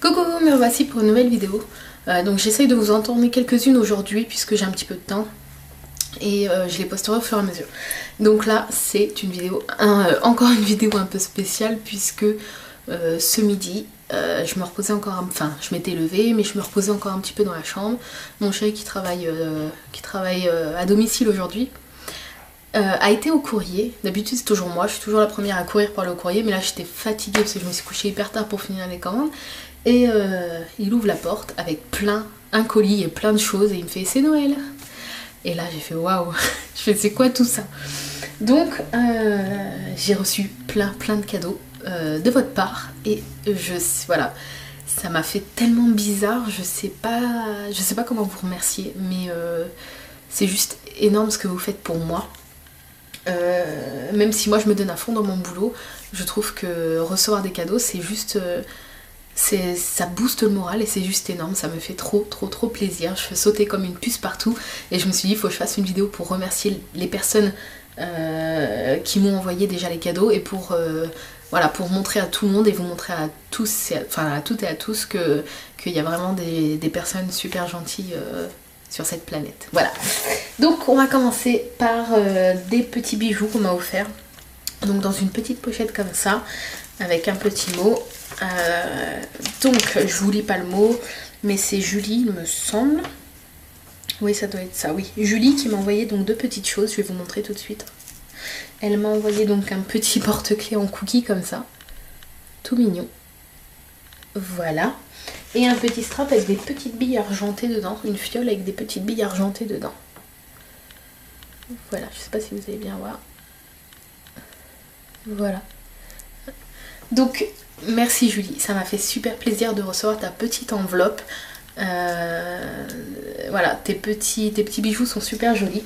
Coucou, me revoici pour une nouvelle vidéo. Donc j'essaye de vous en tourner quelques-unes aujourd'hui puisque j'ai un petit peu de temps et je les posterai au fur et à mesure. Donc là c'est une vidéo, encore une vidéo un peu spéciale puisque ce midi je me reposais encore, enfin je m'étais levée mais je me reposais encore un petit peu dans la chambre. Mon chéri qui travaille à domicile aujourd'hui a été au courrier. D'habitude c'est toujours moi, je suis toujours la première à courir par le courrier, mais là j'étais fatiguée parce que je me suis couchée hyper tard pour finir les commandes. Et il ouvre la porte avec un colis et plein de choses et il me fait c'est Noël. Et là j'ai fait waouh, je fais c'est quoi tout ça? Donc j'ai reçu plein de cadeaux de votre part et voilà, ça m'a fait tellement bizarre, je sais pas comment vous remercier, mais c'est juste énorme ce que vous faites pour moi. Même si moi je me donne à fond dans mon boulot, je trouve que recevoir des cadeaux c'est juste ça booste le moral et c'est juste énorme, ça me fait trop plaisir, je fais sauter comme une puce partout et je me suis dit il faut que je fasse une vidéo pour remercier les personnes qui m'ont envoyé déjà les cadeaux et pour voilà, pour montrer à tout le monde et vous montrer à tous, enfin à toutes et à tous qu'il y a vraiment des personnes super gentilles sur cette planète. Voilà, donc on va commencer par des petits bijoux qu'on m'a offert, donc dans une petite pochette comme ça avec un petit mot. Donc je vous lis pas le mot mais c'est Julie il me semble, oui ça doit être ça, oui, Julie qui m'a envoyé donc deux petites choses, je vais vous montrer tout de suite. Elle m'a envoyé donc un petit porte-clés en cookie comme ça, tout mignon, voilà, et un petit strap avec des petites billes argentées dedans, une fiole avec des petites billes argentées dedans, voilà, je sais pas si vous allez bien voir, voilà. Donc merci Julie, ça m'a fait super plaisir de recevoir ta petite enveloppe. Voilà, tes petits bijoux sont super jolis.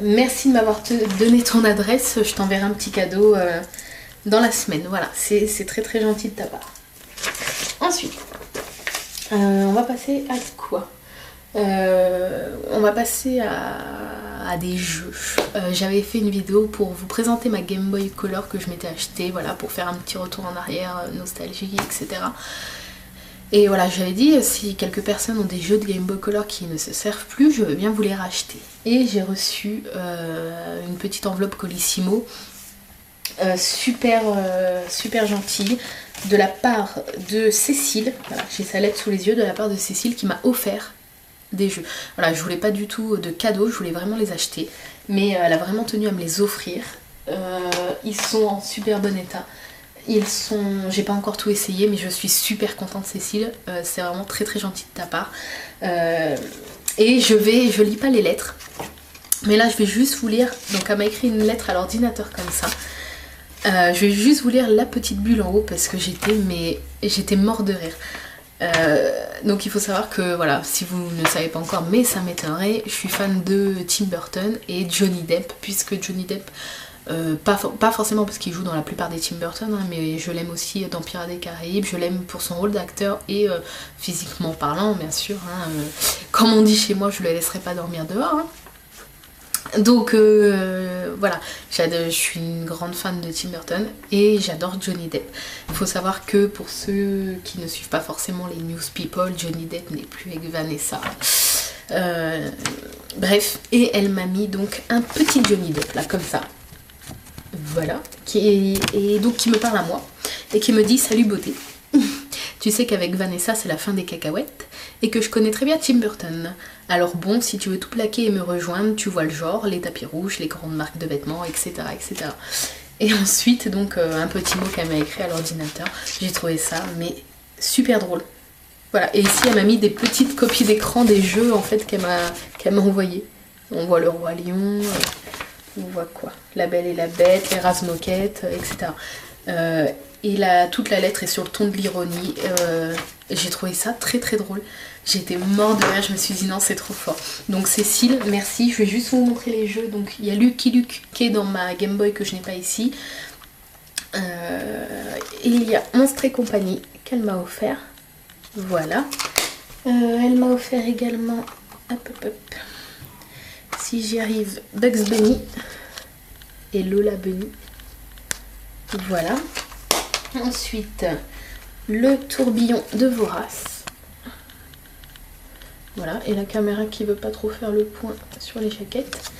Merci de m'avoir donné ton adresse, je t'enverrai un petit cadeau dans la semaine. Voilà, c'est très gentil de ta part. Ensuite, on va passer à quoi? On va passer à des jeux. J'avais fait une vidéo pour vous présenter ma Game Boy Color que je m'étais achetée, voilà, pour faire un petit retour en arrière, nostalgie, etc. Et voilà, j'avais dit si quelques personnes ont des jeux de Game Boy Color qui ne se servent plus, je veux bien vous les racheter. Et j'ai reçu une petite enveloppe Colissimo, super gentille, de la part de Cécile. Voilà, j'ai sa lettre sous les yeux, de la part de Cécile qui m'a offert des jeux. Voilà, je voulais pas du tout de cadeaux, je voulais vraiment les acheter, mais elle a vraiment tenu à me les offrir. Ils sont en super bon état. J'ai pas encore tout essayé, mais je suis super contente Cécile, c'est vraiment très gentil de ta part. Et je lis pas les lettres, mais là je vais juste vous lire, donc elle m'a écrit une lettre à l'ordinateur comme ça. Je vais juste vous lire la petite bulle en haut parce que j'étais mort de rire. Donc il faut savoir que voilà, si vous ne savez pas encore, mais ça m'étonnerait, je suis fan de Tim Burton et Johnny Depp, puisque Johnny Depp, pas forcément parce qu'il joue dans la plupart des Tim Burton, hein, mais je l'aime aussi dans Pirates des Caraïbes, je l'aime pour son rôle d'acteur et physiquement parlant bien sûr, hein, comme on dit chez moi, je le laisserai pas dormir dehors, hein. Donc voilà, je suis une grande fan de Tim Burton et j'adore Johnny Depp. Il faut savoir que pour ceux qui ne suivent pas forcément les news people, Johnny Depp n'est plus avec Vanessa. Bref, et elle m'a mis donc un petit Johnny Depp là comme ça. Voilà, qui me parle à moi et qui me dit salut beauté. Tu sais qu'avec Vanessa c'est la fin des cacahuètes et que je connais très bien Tim Burton. Alors bon, si tu veux tout plaquer et me rejoindre, tu vois le genre, les tapis rouges, les grandes marques de vêtements, etc. etc. Et ensuite, donc un petit mot qu'elle m'a écrit à l'ordinateur. J'ai trouvé ça, mais super drôle. Voilà, et ici elle m'a mis des petites copies d'écran des jeux en fait qu'elle m'a envoyé. On voit le Roi Lion, on voit quoi? La Belle et la Bête, les Razmoquettes, etc. Et toute la lettre est sur le ton de l'ironie. J'ai trouvé ça très drôle. J'étais mort de rire, je me suis dit non c'est trop fort. Donc Cécile, merci, je vais juste vous montrer les jeux. Donc il y a Lucky Luke qui est dans ma Game Boy que je n'ai pas ici. Et il y a Monstres et compagnie qu'elle m'a offert. Voilà. Elle m'a offert également, hop, si j'y arrive, Bugs Bunny et Lola Bunny. Voilà. Ensuite, le tourbillon de Vorace. Voilà, et la caméra qui veut pas trop faire le point sur les jaquettes.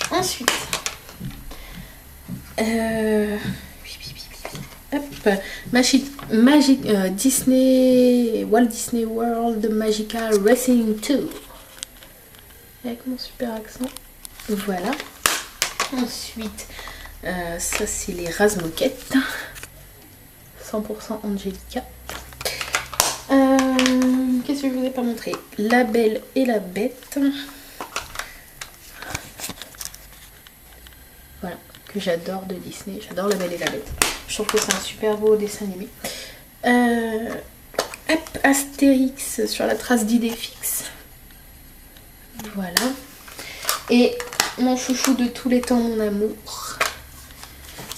Ensuite, Disney, Walt Disney World Magical Racing 2. Avec mon super accent. Voilà. Ensuite, ça c'est les Razmoquettes. 100% Angelica. Qu'est-ce que je vous ai pas montré? La Belle et la Bête. Voilà, que j'adore de Disney. J'adore La Belle et la Bête. Je trouve que c'est un super beau dessin animé. Astérix sur la trace d'idées fixes. Voilà. Et mon chouchou de tous les temps, mon amour.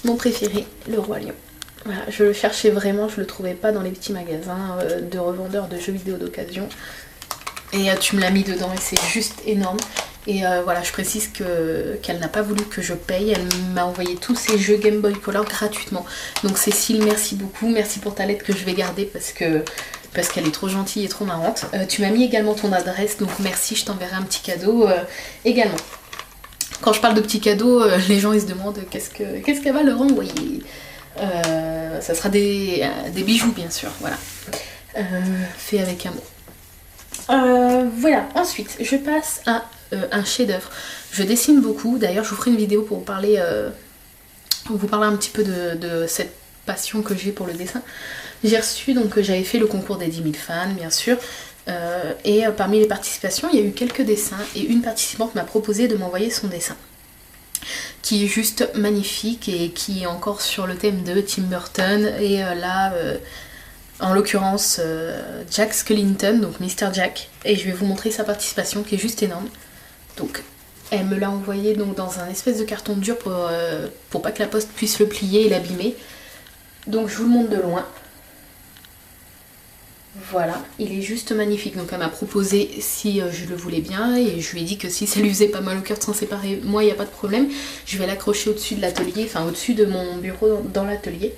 Mon préféré, le Roi Lion. Voilà, je le cherchais vraiment, je le trouvais pas dans les petits magasins de revendeurs de jeux vidéo d'occasion. Et tu me l'as mis dedans et c'est juste énorme. Et voilà, je précise qu'elle n'a pas voulu que je paye. Elle m'a envoyé tous ces jeux Game Boy Color gratuitement. Donc Cécile, merci beaucoup. Merci pour ta lettre que je vais garder parce qu'elle est trop gentille et trop marrante. Tu m'as mis également ton adresse, donc merci, je t'enverrai un petit cadeau également. Quand je parle de petits cadeaux, les gens ils se demandent qu'est-ce qu'elle va leur envoyer. Ça sera des bijoux bien sûr, voilà. Fait avec amour. Voilà, ensuite je passe à un chef-d'œuvre. Je dessine beaucoup, d'ailleurs je vous ferai une vidéo pour vous parler un petit peu de cette passion que j'ai pour le dessin. J'ai reçu, donc j'avais fait le concours des 10 000 fans bien sûr, et parmi les participations il y a eu quelques dessins et une participante m'a proposé de m'envoyer son dessin qui est juste magnifique et qui est encore sur le thème de Tim Burton et là en l'occurrence Jack Skellington, donc Mr. Jack, et je vais vous montrer sa participation qui est juste énorme. Donc elle me l'a envoyé donc dans un espèce de carton dur pour pas que la poste puisse le plier et l'abîmer. Donc je vous le montre de loin. Voilà, il est juste magnifique. Donc elle m'a proposé si je le voulais bien et je lui ai dit que si ça lui faisait pas mal au cœur de s'en séparer, moi il n'y a pas de problème. Je vais l'accrocher au-dessus de l'atelier, enfin au-dessus de mon bureau dans l'atelier.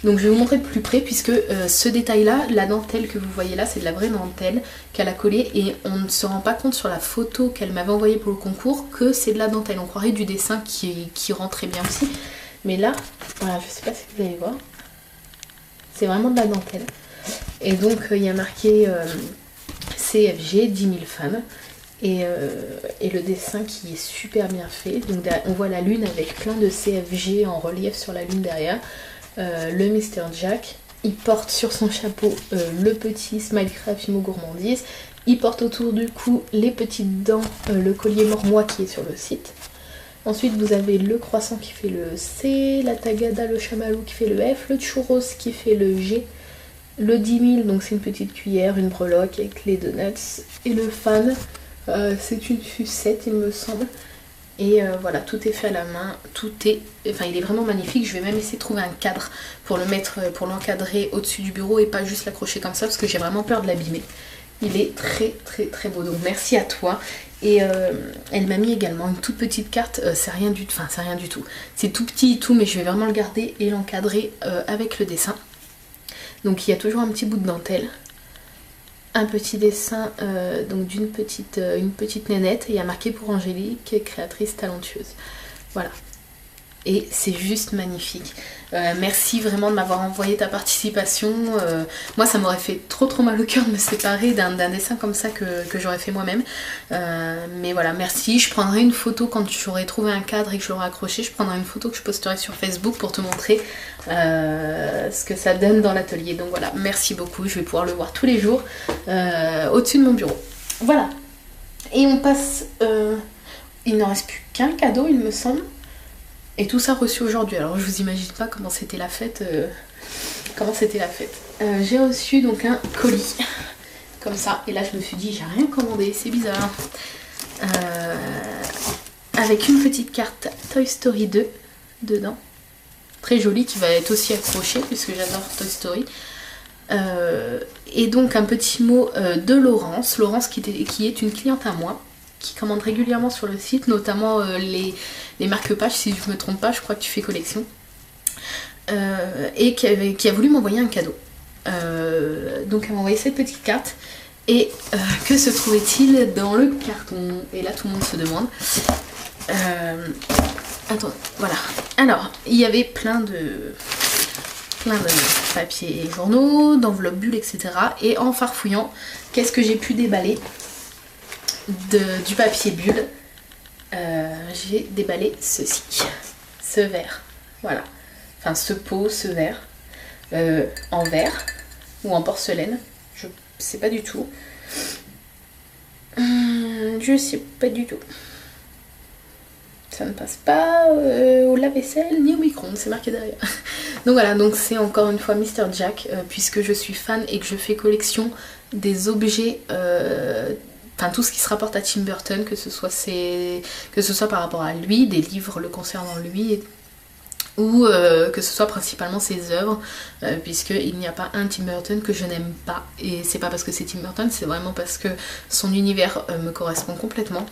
Donc je vais vous montrer de plus près puisque ce détail là, la dentelle que vous voyez là, c'est de la vraie dentelle qu'elle a collée et on ne se rend pas compte sur la photo qu'elle m'avait envoyée pour le concours que c'est de la dentelle. On croirait du dessin qui rend très bien aussi. Mais là, voilà, je sais pas si vous allez voir, c'est vraiment de la dentelle. Et donc il y a marqué CFG 10 000 fans et le dessin qui est super bien fait. Donc on voit la lune avec plein de CFG en relief sur la lune derrière. Le Mr. Jack, il porte sur son chapeau le petit Smilecraft Imo Gourmandise. Il porte autour du cou les petites dents, le collier mormois qui est sur le site. Ensuite vous avez le croissant qui fait le C, la tagada, le chamallow qui fait le F, le churros qui fait le G, le 10 000, donc c'est une petite cuillère, une breloque avec les donuts, et le fan, c'est une sucette il me semble. Et voilà, tout est fait à la main, il est vraiment magnifique. Je vais même essayer de trouver un cadre pour le mettre, pour l'encadrer au-dessus du bureau et pas juste l'accrocher comme ça parce que j'ai vraiment peur de l'abîmer. Il est très très très beau, donc merci à toi. Et elle m'a mis également une toute petite carte, c'est rien du tout. C'est tout petit et tout, mais je vais vraiment le garder et l'encadrer avec le dessin. Donc il y a toujours un petit bout de dentelle. Un petit dessin donc d'une une petite nénette, il y a marqué pour Angélique, créatrice talentueuse. Voilà. Et c'est juste magnifique. Merci vraiment de m'avoir envoyé ta participation. Moi ça m'aurait fait trop mal au cœur de me séparer d'un dessin comme ça que j'aurais fait moi-même. Mais voilà, merci. Je prendrai une photo quand j'aurai trouvé un cadre et que je l'aurai accroché. Je prendrai une photo que je posterai sur Facebook pour te montrer ce que ça donne dans l'atelier. Donc voilà, merci beaucoup. Je vais pouvoir le voir tous les jours au-dessus de mon bureau. Voilà. Et on passe... il n'en reste plus qu'un cadeau il me semble. Et tout ça reçu aujourd'hui. Alors je vous imagine pas comment c'était la fête. J'ai reçu donc un colis. Comme ça. Et là je me suis dit j'ai rien commandé. C'est bizarre. Avec une petite carte Toy Story 2 dedans. Très jolie qui va être aussi accrochée puisque j'adore Toy Story. Et donc un petit mot de Laurence. Laurence qui est une cliente à moi. Qui commande régulièrement sur le site, notamment les marque-pages, si je ne me trompe pas, je crois que tu fais collection, et qui a voulu m'envoyer un cadeau. Donc elle m'a envoyé cette petite carte. Et que se trouvait-il dans le carton? Et là tout le monde se demande. Attends, voilà. Alors, il y avait plein de papiers et journaux, d'enveloppes bulles, etc. Et en farfouillant, qu'est-ce que j'ai pu déballer du papier bulle? J'ai déballé ceci, ce verre, voilà. Enfin, ce pot, ce verre, en verre ou en porcelaine, je sais pas du tout. Je sais pas du tout. Ça ne passe pas au lave-vaisselle ni au micro-ondes, c'est marqué derrière. Donc voilà, donc c'est encore une fois Mr. Jack, puisque je suis fan et que je fais collection des objets, enfin tout ce qui se rapporte à Tim Burton, que ce soit par rapport à lui, des livres le concernant lui, ou que ce soit principalement ses œuvres, puisqu'il n'y a pas un Tim Burton que je n'aime pas, et c'est pas parce que c'est Tim Burton, c'est vraiment parce que son univers me correspond complètement.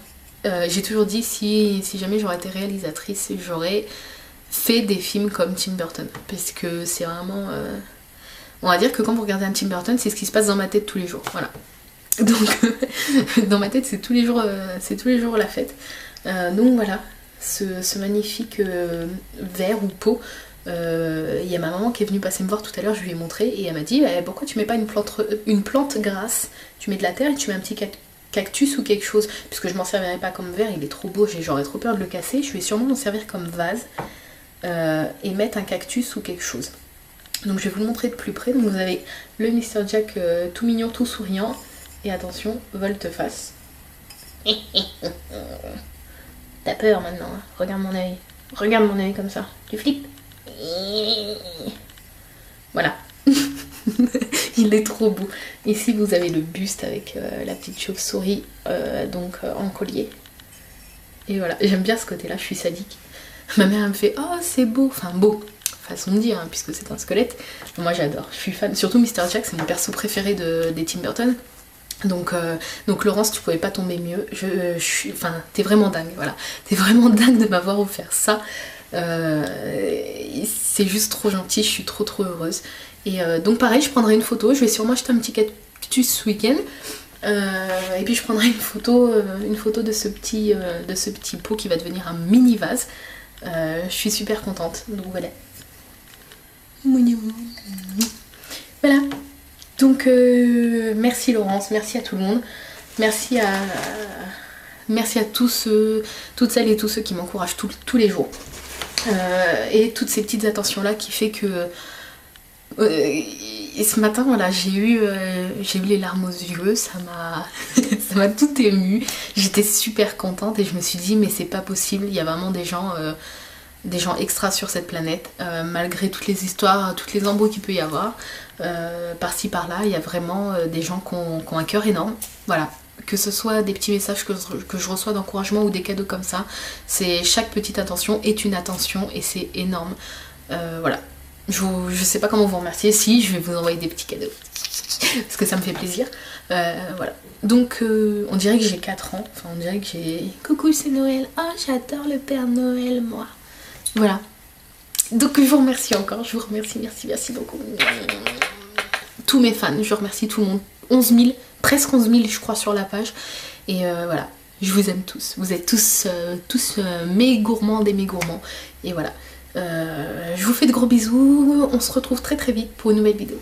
J'ai toujours dit, si jamais j'aurais été réalisatrice, j'aurais fait des films comme Tim Burton, parce que c'est vraiment... on va dire que quand vous regardez un Tim Burton, c'est ce qui se passe dans ma tête tous les jours, voilà. Donc dans ma tête c'est tous les jours la fête. Donc voilà, ce magnifique verre ou pot. Il y a ma maman qui est venue passer me voir tout à l'heure, je lui ai montré et elle m'a dit pourquoi tu mets pas une plante grasse, tu mets de la terre et tu mets un petit cactus ou quelque chose, puisque je m'en servirai pas comme verre, il est trop beau, j'aurais trop peur de le casser, je vais sûrement m'en servir comme vase et mettre un cactus ou quelque chose. Donc je vais vous le montrer de plus près. Donc vous avez le Mr. Jack tout mignon, tout souriant, et attention, volte-face. T'as peur maintenant, hein. Regarde mon œil comme ça, tu flippes. Voilà. Il est trop beau. Ici vous avez le buste avec la petite chauve-souris en collier. Et voilà, j'aime bien ce côté-là, je suis sadique. Ma mère elle me fait oh c'est beau, enfin beau, façon de dire, hein, puisque c'est un squelette. Moi j'adore, je suis fan, surtout Mr. Jack, c'est mon perso préféré des Tim Burton. Donc Laurence, tu pouvais pas tomber mieux. Enfin, t'es vraiment dingue, voilà. T'es vraiment dingue de m'avoir offert ça. C'est juste trop gentil, je suis trop heureuse. Et donc pareil, je prendrai une photo, je vais sûrement acheter un petit cactus ce week-end. Et puis je prendrai une photo de ce petit pot qui va devenir un mini vase. Je suis super contente, donc voilà. Voilà. Donc merci Laurence, merci à tout le monde, merci à toutes celles et tous ceux qui m'encouragent tous les jours. Et toutes ces petites attentions là qui fait que et ce matin voilà j'ai eu les larmes aux yeux, ça m'a tout émue, j'étais super contente et je me suis dit mais c'est pas possible, il y a vraiment des gens extras sur cette planète, malgré toutes les histoires, toutes les embrouilles qu'il peut y avoir, par-ci par-là, il y a vraiment des gens qui ont un cœur énorme, voilà. Que ce soit des petits messages que je reçois d'encouragement ou des cadeaux comme ça, chaque petite attention est une attention et c'est énorme. Voilà. Je sais pas comment vous remercier, si je vais vous envoyer des petits cadeaux parce que ça me fait plaisir. Voilà. Donc on dirait que j'ai 4 ans, enfin on dirait que j'ai... Coucou c'est Noël, oh j'adore le Père Noël moi. Voilà. Donc je vous remercie encore, je vous remercie, merci beaucoup. Tous mes fans, je remercie tout le monde. 11 000, presque 11 000 je crois sur la page. Et voilà, je vous aime tous. Vous êtes tous mes gourmands et mes gourmands. Et voilà. Je vous fais de gros bisous. On se retrouve très vite pour une nouvelle vidéo.